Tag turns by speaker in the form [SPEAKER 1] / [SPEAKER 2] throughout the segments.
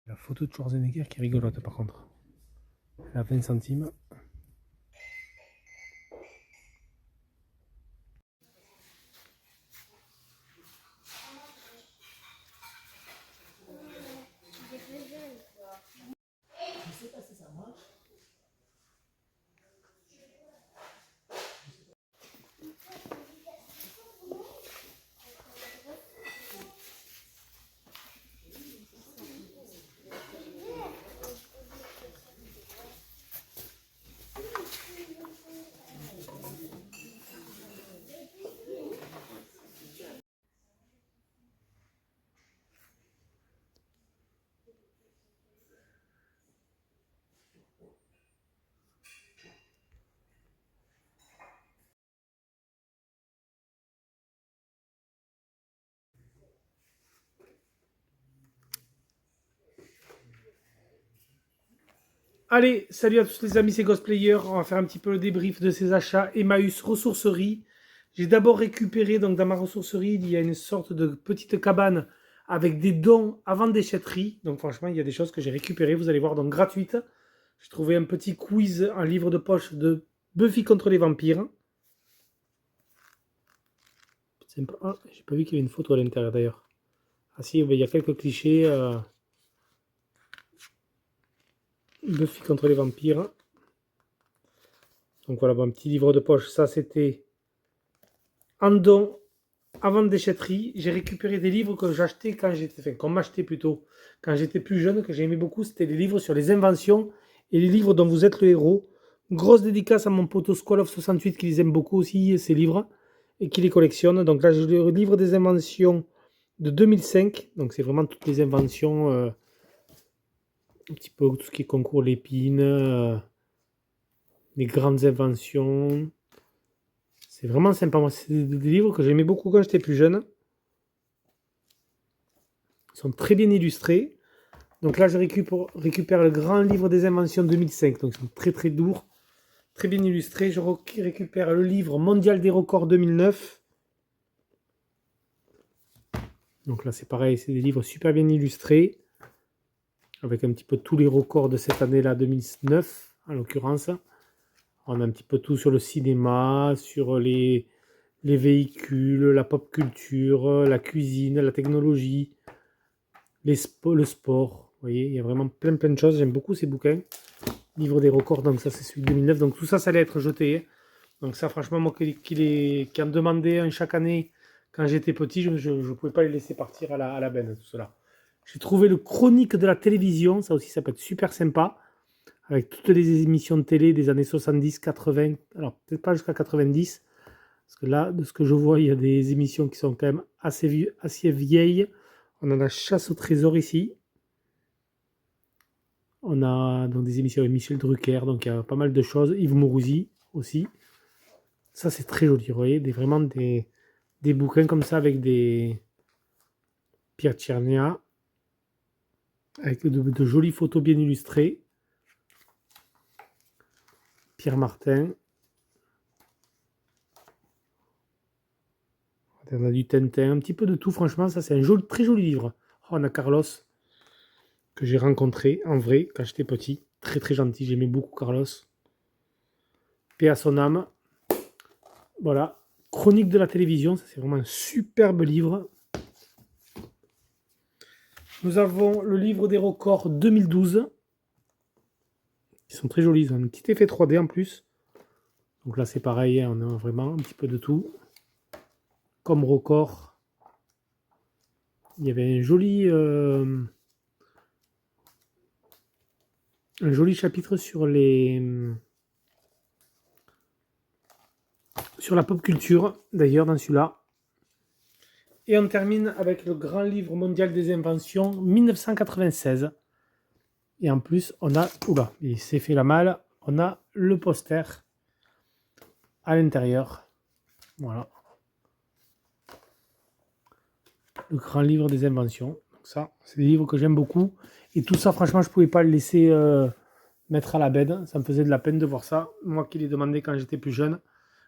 [SPEAKER 1] La photo de Schwarzenegger qui est rigolote par contre. Elle a 20 centimes. Allez, salut à tous les amis, c'est Ghostplayer. On va faire un petit peu le débrief de ces achats Emmaüs ressourcerie. J'ai d'abord récupéré, donc dans ma ressourcerie, il y a une sorte de petite cabane avec des dons avant déchetterie. Donc franchement, il y a des choses que j'ai récupérées, vous allez voir, donc gratuites. J'ai trouvé un petit quiz, un livre de poche de Buffy contre les vampires. Ah, j'ai pas vu qu'il y avait une photo à l'intérieur d'ailleurs. Ah si, il y a quelques clichés. Buffy contre les vampires. Donc voilà, bon, un petit livre de poche. Ça, c'était en don avant déchetterie. J'ai récupéré des livres que j'achetais quand j'étais, enfin, qu'on m'achetait plutôt quand j'étais plus jeune, que j'aimais beaucoup. C'était les livres sur les inventions et les livres dont vous êtes le héros. Grosse dédicace à mon poteau Squaloff68 qui les aime beaucoup aussi, ces livres, et qui les collectionne. Donc là, j'ai le livre des inventions de 2005. Donc c'est vraiment toutes les inventions, un petit peu tout ce qui est concours Lépine, les grandes inventions. C'est vraiment sympa. Moi, c'est des livres que j'aimais beaucoup quand j'étais plus jeune. Ils sont très bien illustrés. Donc là, je récupère le grand livre des inventions 2005. Donc ils sont très très lourds, très bien illustrés. Je récupère le livre mondial des records 2009. Donc là, c'est pareil, c'est des livres super bien illustrés, avec un petit peu tous les records de cette année-là, 2009, en l'occurrence. On a un petit peu tout sur le cinéma, sur les véhicules, la pop culture, la cuisine, la technologie, le sport. Vous voyez, il y a vraiment plein de choses. J'aime beaucoup ces bouquins. Livre des records, donc ça c'est celui de 2009. Donc tout ça, ça allait être jeté. Donc ça, franchement, moi qui en demandais un chaque année quand j'étais petit, je ne pouvais pas les laisser partir à la benne, tout cela. J'ai trouvé le chronique de la télévision. Ça aussi, ça peut être super sympa. Avec toutes les émissions de télé des années 70, 80. Alors, peut-être pas jusqu'à 90. Parce que là, de ce que je vois, il y a des émissions qui sont quand même assez vieilles. On a la chasse au trésor ici. On a donc des émissions avec Michel Drucker, donc il y a pas mal de choses. Yves Mourouzi aussi. Ça, c'est très joli, vous voyez, vraiment des bouquins comme ça avec des Pierre Tchernia, avec de jolies photos bien illustrées. Pierre Martin. On a du Tintin, un petit peu de tout, franchement, ça c'est un très joli livre. Oh, on a Carlos, que j'ai rencontré en vrai quand j'étais petit. Très très gentil, j'aimais beaucoup Carlos. Paix à son âme. Voilà. Chronique de la télévision, ça c'est vraiment un superbe livre. Nous avons le livre des records 2012. Ils sont très jolis, ils ont un petit effet 3D en plus. Donc là c'est pareil, on a vraiment un petit peu de tout. Comme record, il y avait un joli chapitre sur la pop culture, d'ailleurs, dans celui-là. Et on termine avec le grand livre mondial des inventions, 1996. Et en plus, on a... Oula, il s'est fait la malle. On a le poster à l'intérieur. Voilà. Le grand livre des inventions. Donc ça, c'est des livres que j'aime beaucoup. Et tout ça, franchement, je ne pouvais pas le laisser mettre à la benne. Ça me faisait de la peine de voir ça. Moi qui l'ai demandé quand j'étais plus jeune.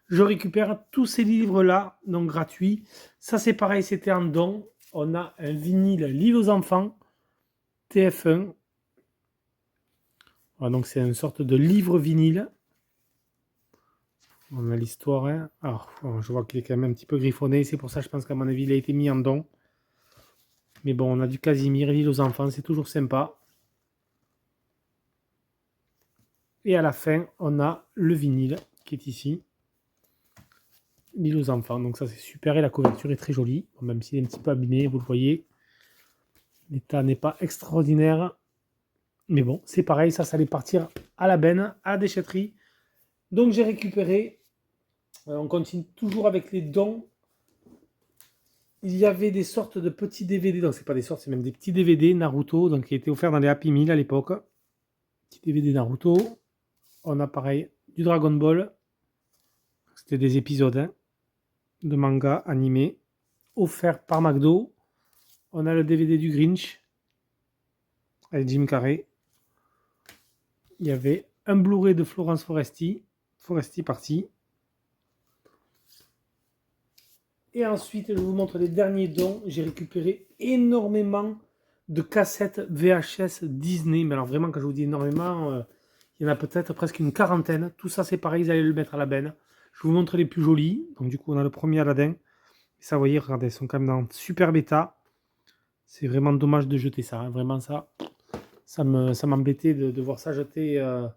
[SPEAKER 1] Je récupère tous ces livres-là, donc gratuits. Ça, c'est pareil, c'était en don. On a un vinyle Livre aux enfants, TF1. Voilà, donc c'est une sorte de livre vinyle. On a l'histoire. Hein. Alors, je vois qu'il est quand même un petit peu griffonné. C'est pour ça, je pense qu'à mon avis, il a été mis en don. Mais bon, on a du Casimir, Livre aux enfants, c'est toujours sympa. Et à la fin, on a le vinyle qui est ici. L'île aux enfants, donc ça c'est super et la couverture est très jolie, bon, même s'il est un petit peu abîmé, vous le voyez. L'état n'est pas extraordinaire, mais bon, c'est pareil, ça allait partir à la benne, à la déchetterie. Donc j'ai récupéré, on continue toujours avec les dons. Il y avait des sortes de petits DVD, donc c'est pas des sortes, c'est même des petits DVD Naruto, donc qui étaient offerts dans les Happy Meal à l'époque. Petit DVD Naruto. On a pareil du Dragon Ball, c'était des épisodes, hein, de manga animé, offert par McDo. On a le DVD du Grinch avec Jim Carrey. Il y avait un Blu-ray de Florence Foresti parti. Et ensuite, je vous montre les derniers dons. J'ai récupéré énormément de cassettes VHS Disney. Mais alors vraiment, quand je vous dis énormément, il y en a peut-être presque une quarantaine. Tout ça, c'est pareil, ils allaient le mettre à la benne. Je vous montre les plus jolis. Donc du coup, on a le premier Aladdin. Ça, vous voyez, regardez, ils sont quand même dans super bêta. C'est vraiment dommage de jeter ça. Hein. Vraiment, ça m'embêtait de voir ça jeter à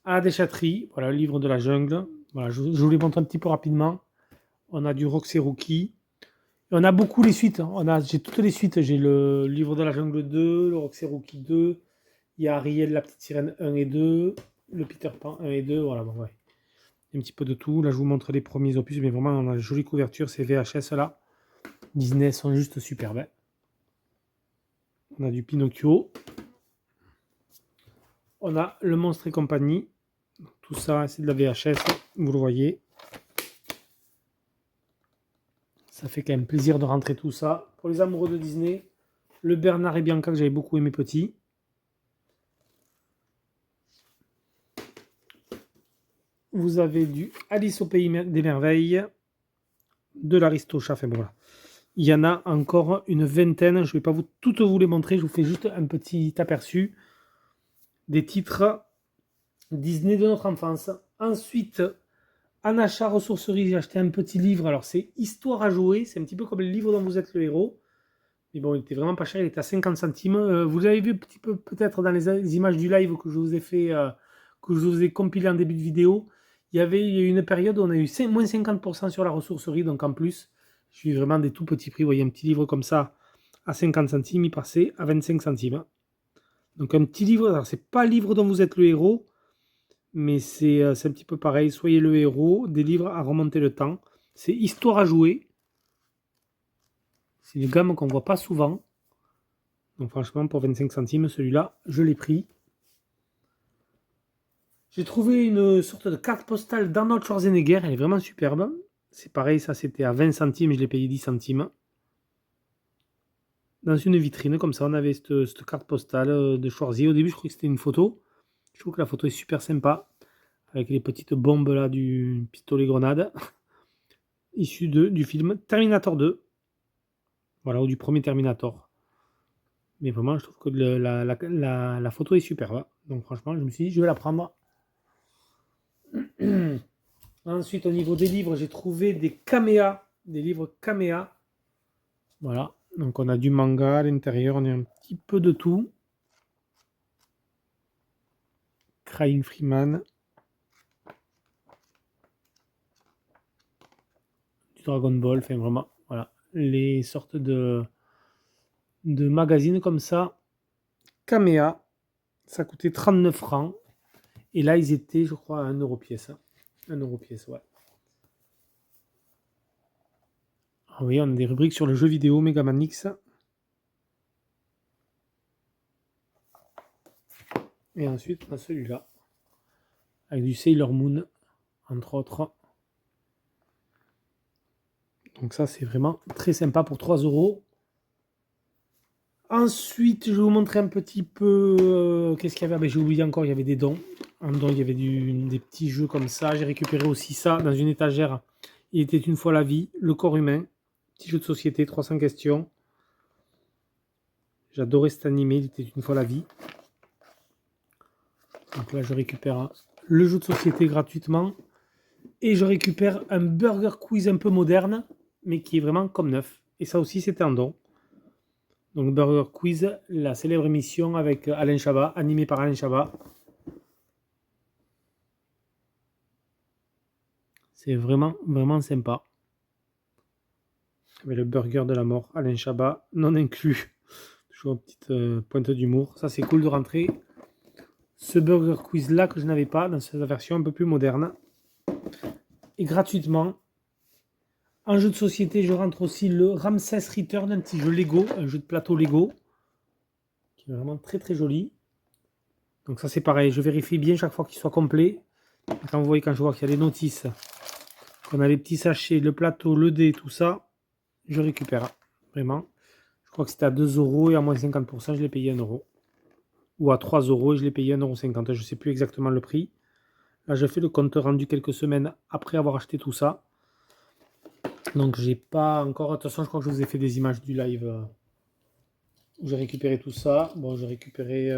[SPEAKER 1] la déchetterie. Voilà, le livre de la jungle. Voilà, je vous les montre un petit peu rapidement. On a du Roxy Rookie. Et on a beaucoup les suites. Hein. J'ai toutes les suites. J'ai le livre de la jungle 2, le Roxy Rookie 2. Il y a Ariel, la petite sirène 1 et 2. Le Peter Pan 1 et 2. Voilà, bon, ouais. Un petit peu de tout. Là, je vous montre les premiers opus. Mais vraiment, on a une jolie couverture. Ces VHS là. Disney sont juste superbes. Hein. On a du Pinocchio. On a le Monstre et compagnie. Tout ça, c'est de la VHS. Vous le voyez. Ça fait quand même plaisir de rentrer tout ça. Pour les amoureux de Disney, le Bernard et Bianca que j'avais beaucoup aimé petit. Vous avez du Alice au Pays des Merveilles, de l'Aristochats. Enfin bon, voilà. Il y en a encore une vingtaine. Je ne vais pas toutes vous les montrer. Je vous fais juste un petit aperçu des titres Disney de notre enfance. Ensuite, en achat ressourcerie, j'ai acheté un petit livre. Alors, c'est Histoire à jouer. C'est un petit peu comme le livre dont vous êtes le héros. Mais bon, il était vraiment pas cher. Il était à 50 centimes. Vous l'avez vu un petit peu peut-être dans les images du live que je vous ai fait, que je vous ai compilé en début de vidéo. Il y a eu une période où on a eu moins 50% sur la ressourcerie. Donc, en plus, je suis vraiment des tout petits prix. Vous voyez, un petit livre comme ça à 50 centimes, il passait à 25 centimes. Donc, un petit livre. Alors, c'est pas le livre dont vous êtes le héros. Mais c'est un petit peu pareil. Soyez le héros, des livres à remonter le temps. C'est Histoire à jouer. C'est une gamme qu'on ne voit pas souvent. Donc franchement, pour 25 centimes, celui-là, je l'ai pris. J'ai trouvé une sorte de carte postale d'Arnold Schwarzenegger. Elle est vraiment superbe. C'est pareil, ça c'était à 20 centimes, je l'ai payé 10 centimes. Dans une vitrine, comme ça, on avait cette carte postale de Schwarzy. Au début, je croyais que c'était une photo. Je trouve que la photo est super sympa. Avec les petites bombes là du pistolet grenade. Issu du film Terminator 2. Voilà, ou du premier Terminator. Mais vraiment, je trouve que la photo est superbe. Donc franchement, je me suis dit, je vais la prendre. Ensuite, au niveau des livres, j'ai trouvé des Kamea, des livres Kamea. Voilà, donc on a du manga à l'intérieur, on a un petit peu de tout. Crying Freeman. Du Dragon Ball, enfin vraiment, voilà. Les sortes de magazines comme ça. Kamea, ça coûtait 39 francs. Et là, ils étaient, je crois, à 1 euro pièce. 1 euro pièce, ouais. Ah oui, on a des rubriques sur le jeu vidéo Megaman X. Et ensuite, on a celui-là. Avec du Sailor Moon, entre autres. Donc ça, c'est vraiment très sympa pour 3 euros. Ensuite, je vais vous montrer un petit peu... qu'est-ce qu'il y avait? J'ai oublié encore, il y avait des dons. En don, il y avait des petits jeux comme ça. J'ai récupéré aussi ça dans une étagère. Il était une fois la vie, le corps humain. Petit jeu de société, 300 questions. J'adorais cet animé, il était une fois la vie. Donc là, je récupère le jeu de société gratuitement. Et je récupère un burger quiz un peu moderne, mais qui est vraiment comme neuf. Et ça aussi, c'était en don. Donc Burger Quiz, la célèbre émission avec Alain Chabat, animée par Alain Chabat. C'est vraiment, vraiment sympa. Avec le burger de la mort, Alain Chabat, non inclus. Toujours une petite pointe d'humour. Ça, c'est cool de rentrer ce Burger Quiz là que je n'avais pas dans cette version un peu plus moderne. Et gratuitement, en jeu de société, je rentre aussi le Ramses Return, un petit jeu Lego, un jeu de plateau Lego, qui est vraiment très très joli. Donc ça c'est pareil, je vérifie bien chaque fois qu'il soit complet. Quand vous voyez, quand je vois qu'il y a des notices, qu'on a les petits sachets, le plateau, le dé, tout ça, je récupère. Vraiment. Je crois que c'était à 2 euros et à moins 50%, je l'ai payé 1 euro. Ou à 3 euros et je l'ai payé 1,50 €. Je ne sais plus exactement le prix. Là, je fais le compte rendu quelques semaines après avoir acheté tout ça. Donc, j'ai pas encore. De toute façon, je crois que je vous ai fait des images du live où j'ai récupéré tout ça. Bon, j'ai récupéré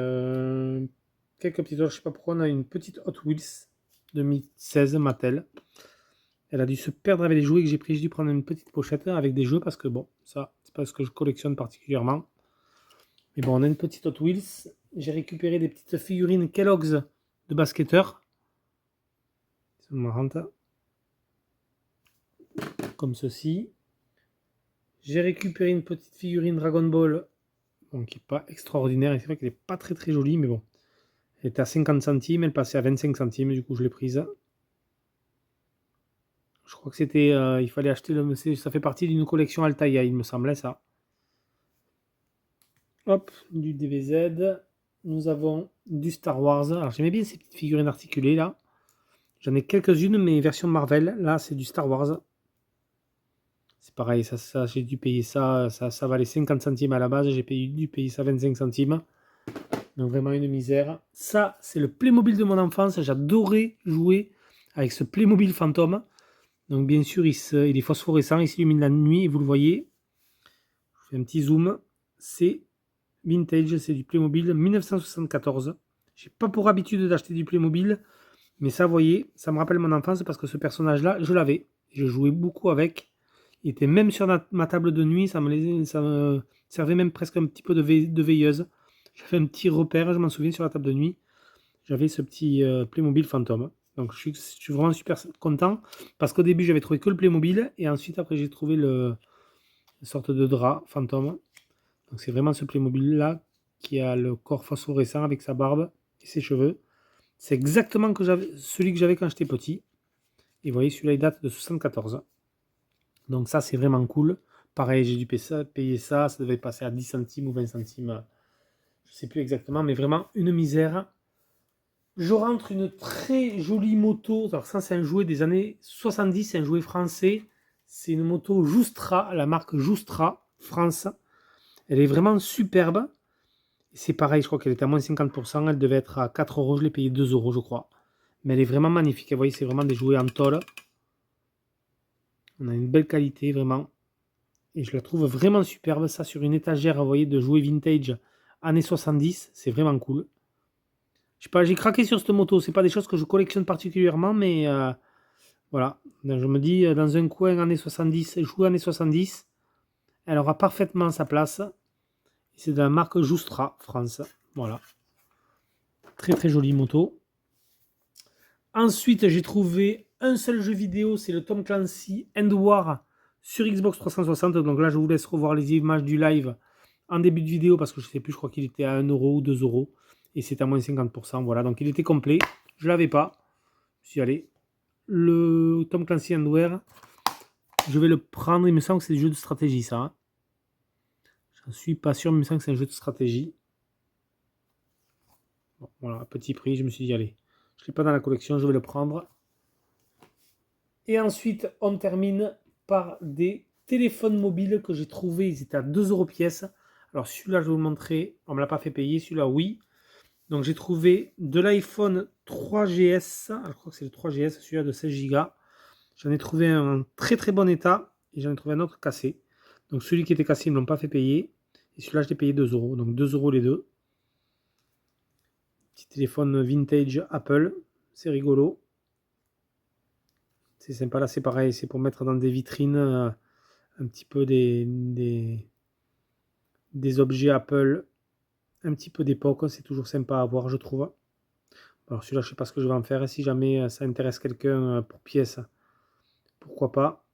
[SPEAKER 1] quelques petites autres. Je sais pas pourquoi. On a une petite Hot Wheels 2016 Mattel. Elle a dû se perdre avec les jouets que j'ai pris. J'ai dû prendre une petite pochette avec des jeux parce que bon, ça, c'est pas ce que je collectionne particulièrement. Mais bon, on a une petite Hot Wheels. J'ai récupéré des petites figurines Kellogg's de basketteurs. C'est marrant. Comme ceci. J'ai récupéré une petite figurine Dragon Ball. Bon, qui n'est pas extraordinaire. C'est vrai qu'elle n'est pas très très jolie, mais bon. Elle était à 50 centimes, elle passait à 25 centimes, du coup je l'ai prise. Je crois que c'était... il fallait acheter le... Ça fait partie d'une collection Altaïa, il me semblait ça. Hop, du DBZ. Nous avons du Star Wars. Alors j'aimais bien ces petites figurines articulées là. J'en ai quelques-unes, mais version Marvel. Là, c'est du Star Wars. C'est pareil, ça j'ai dû payer ça. Ça valait 50 centimes à la base. J'ai dû payer ça 25 centimes. Donc vraiment une misère. Ça, c'est le Playmobil de mon enfance. J'adorais jouer avec ce Playmobil fantôme. Donc bien sûr, il est phosphorescent. Il s'illumine la nuit et vous le voyez. Je fais un petit zoom. C'est vintage, c'est du Playmobil 1974. J'ai pas pour habitude d'acheter du Playmobil. Mais ça, vous voyez, ça me rappelle mon enfance parce que ce personnage-là, je l'avais. Je jouais beaucoup avec. Il était même sur ma table de nuit. Ça me servait même presque un petit peu de veilleuse. J'avais un petit repère, je m'en souviens, sur la table de nuit. J'avais ce petit Playmobil fantôme. Donc je suis vraiment super content. Parce qu'au début, j'avais trouvé que le Playmobil. Et ensuite, après, j'ai trouvé une sorte de drap fantôme. Donc c'est vraiment ce Playmobil-là qui a le corps phosphorescent avec sa barbe et ses cheveux. C'est exactement celui que j'avais quand j'étais petit. Et vous voyez, celui-là, il date de 74. Donc ça, c'est vraiment cool. Pareil, j'ai dû payer ça, ça devait passer à 10 centimes ou 20 centimes, je ne sais plus exactement, mais vraiment une misère. Je rentre une très jolie moto. Alors ça, c'est un jouet des années 70, c'est un jouet français. C'est une moto Joustra, la marque Joustra France. Elle est vraiment superbe. C'est pareil, je crois qu'elle était à moins 50%. Elle devait être à 4 euros. Je l'ai payé 2 euros, je crois. Mais elle est vraiment magnifique. Vous voyez, c'est vraiment des jouets en tôle. On a une belle qualité, vraiment. Et je la trouve vraiment superbe. Ça, sur une étagère, vous voyez, de jouets vintage années 70. C'est vraiment cool. Je sais pas, j'ai craqué sur cette moto. C'est pas des choses que je collectionne particulièrement, mais voilà. Donc, je me dis, dans un coin années 70, jouer années 70, elle aura parfaitement sa place. C'est de la marque Joustra France. Voilà. Très très jolie moto. Ensuite, j'ai trouvé un seul jeu vidéo, c'est le Tom Clancy End War sur Xbox 360. Donc là, je vous laisse revoir les images du live en début de vidéo parce que je ne sais plus, je crois qu'il était à 1 euro ou 2 euros. Et c'est à moins 50%. Voilà, donc il était complet. Je ne l'avais pas. Je suis allé. Le Tom Clancy End War, je vais le prendre. Il me semble que c'est des jeux de stratégie, ça. Hein. Je ne suis pas sûr, mais il me semble que c'est un jeu de stratégie. Bon, voilà, petit prix, je me suis dit, allez. Je ne l'ai pas dans la collection, je vais le prendre. Et ensuite, on termine par des téléphones mobiles que j'ai trouvés. Ils étaient à 2 euros pièce. Alors celui-là, je vais vous le montrer. On ne me l'a pas fait payer. Celui-là, oui. Donc j'ai trouvé de l'iPhone 3GS. Alors, je crois que c'est le 3GS, celui-là de 16 Go. J'en ai trouvé un en très très bon état. Et j'en ai trouvé un autre cassé. Donc celui qui était cassé, ils ne me l'ont pas fait payer. Et celui-là, je l'ai payé 2 euros. Donc 2 euros les deux. Petit téléphone vintage Apple. C'est rigolo. C'est sympa, là c'est pareil, c'est pour mettre dans des vitrines un petit peu des objets Apple, un petit peu d'époque, c'est toujours sympa à voir je trouve. Alors celui-là je sais pas ce que je vais en faire, et si jamais ça intéresse quelqu'un pour pièce, pourquoi pas.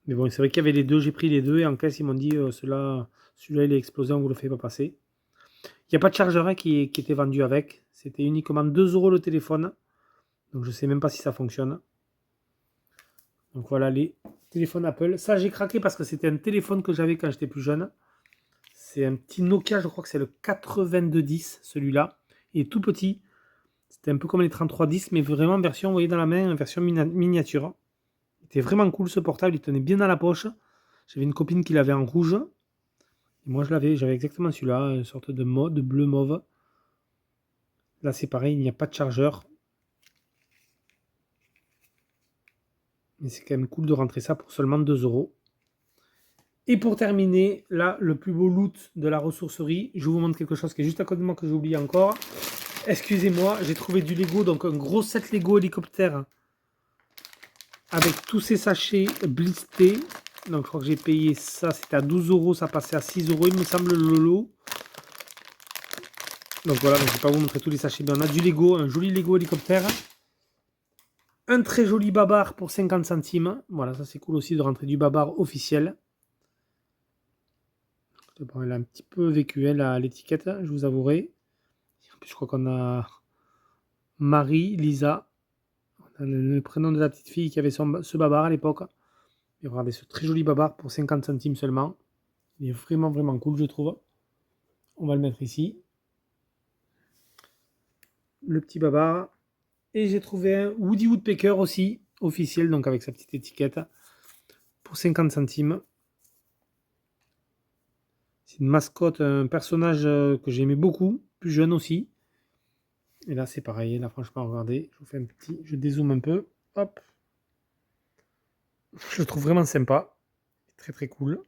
[SPEAKER 1] Mais bon, c'est vrai qu'il y avait les deux, j'ai pris les deux, et en caisse ils m'ont dit celui-là il est explosé, on vous le fait pas passer. Il n'y a pas de chargeur qui était vendu avec, c'était uniquement 2 euros le téléphone, donc je sais même pas si ça fonctionne. Donc voilà les téléphones Apple. Ça, j'ai craqué parce que c'était un téléphone que j'avais quand j'étais plus jeune. C'est un petit Nokia, je crois que c'est le 8210, celui-là. Il est tout petit. C'était un peu comme les 3310, mais vraiment version, vous voyez dans la main, version miniature. Il était vraiment cool ce portable, il tenait bien dans la poche. J'avais une copine qui l'avait en rouge. Et moi, j'avais exactement celui-là, une sorte de bleu mauve. Là, c'est pareil, il n'y a pas de chargeur. Mais c'est quand même cool de rentrer ça pour seulement 2 euros. Et pour terminer, là, le plus beau loot de la ressourcerie, je vous montre quelque chose qui est juste à côté de moi que j'ai oublié encore. Excusez-moi, j'ai trouvé du Lego, donc un gros set Lego hélicoptère avec tous ces sachets blistetés. Donc je crois que j'ai payé ça, c'était à 12 euros, ça passait à 6 euros, il me semble, le lot. Donc voilà, donc je ne vais pas vous montrer tous les sachets, mais on a du Lego, un joli Lego hélicoptère. Un très joli babar pour 50 centimes. Voilà, ça c'est cool aussi de rentrer du babar officiel. Bon, elle a un petit peu vécu, hein, l'étiquette, je vous avouerai. En plus, je crois qu'on a Marie, Lisa. On a le prénom de la petite fille qui avait ce babar à l'époque. Et regardez ce très joli babar pour 50 centimes seulement. Il est vraiment vraiment cool, je trouve. On va le mettre ici. Le petit babar. Et j'ai trouvé un Woody Woodpecker aussi, officiel, donc avec sa petite étiquette, pour 50 centimes. C'est une mascotte, un personnage que j'aimais beaucoup, plus jeune aussi. Et là, c'est pareil. Là, franchement, regardez, je vous fais un petit, je dézoome un peu. Hop. Je le trouve vraiment sympa. Très très cool.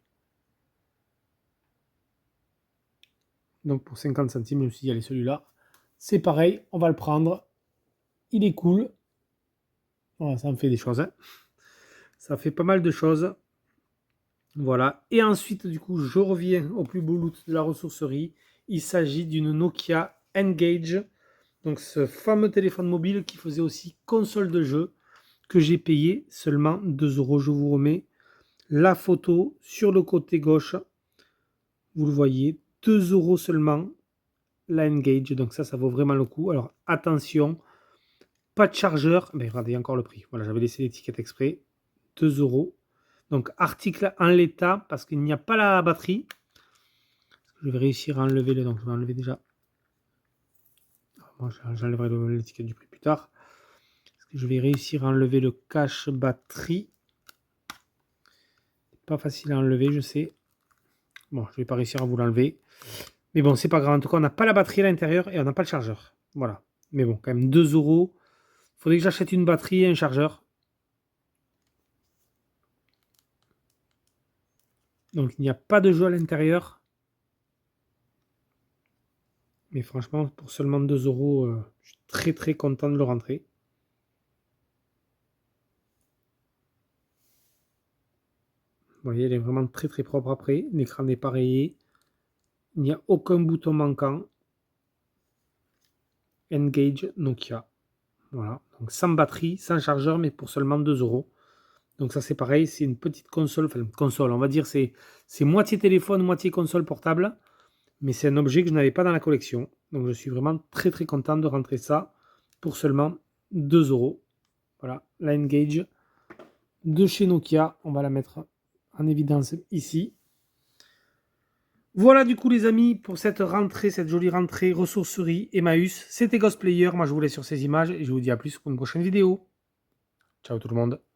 [SPEAKER 1] Donc pour 50 centimes, je me suis dit, allez, celui-là, c'est pareil, on va le prendre. Il est cool. Voilà, ça me fait des choses. Hein. Ça fait pas mal de choses. Voilà. Et ensuite, du coup, je reviens au plus beau loot de la ressourcerie. Il s'agit d'une Nokia N-Gage. Donc ce fameux téléphone mobile qui faisait aussi console de jeu que j'ai payé seulement 2 euros. Je vous remets la photo sur le côté gauche. Vous le voyez, 2 euros seulement la N-Gage. Donc ça vaut vraiment le coup. Alors attention, pas de chargeur. Mais regardez, encore le prix. Voilà, j'avais laissé l'étiquette exprès. 2 euros. Donc article en l'état, parce qu'il n'y a pas la batterie. Je vais réussir à enlever le... Donc je vais enlever déjà. Bon, j'enlèverai l'étiquette du prix plus tard. Je vais réussir à enlever le cache batterie. Pas facile à enlever, je sais. Bon, je vais pas réussir à vous l'enlever. Mais bon, c'est pas grave. En tout cas, on n'a pas la batterie à l'intérieur et on n'a pas le chargeur. Voilà. Mais bon, quand même 2 €. Il faudrait que j'achète une batterie et un chargeur. Donc, il n'y a pas de jeu à l'intérieur. Mais franchement, pour seulement 2 €, je suis très très content de le rentrer. Vous voyez, elle est vraiment très très propre après. L'écran n'est pas rayé. Il n'y a aucun bouton manquant. Engage Nokia. Voilà. Donc sans batterie, sans chargeur, mais pour seulement 2 €. Donc ça c'est pareil, c'est une petite console, enfin une console, on va dire c'est moitié téléphone, moitié console portable. Mais c'est un objet que je n'avais pas dans la collection. Donc je suis vraiment très très content de rentrer ça pour seulement 2 €. Voilà, la Engage de chez Nokia. On va la mettre en évidence ici. Voilà du coup les amis pour cette rentrée, cette jolie rentrée ressourcerie Emmaüs. C'était Ghostplayer, moi je vous laisse sur ces images et je vous dis à plus pour une prochaine vidéo. Ciao tout le monde.